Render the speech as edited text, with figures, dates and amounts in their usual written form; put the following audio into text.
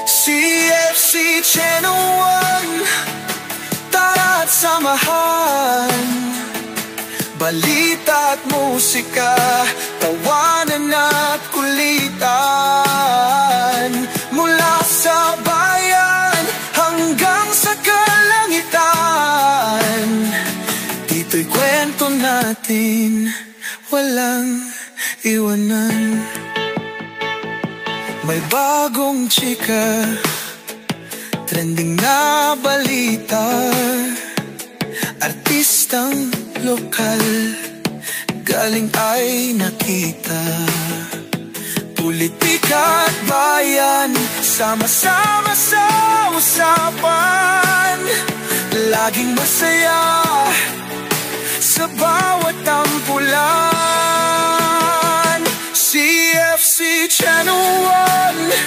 CFC Channel 1, tara't samahan. Balita at musika, tawanan at kulitan. Mula sa bayan hanggang sa kalangitan, dito'y kwento natin, walang iwanan. May bagong chika, trending na balita, artistang lokal, galing ay nakita. Politika at bayan, sama-sama sa usapan. Laging masaya sa bawat tampulan. CFC Channel 1.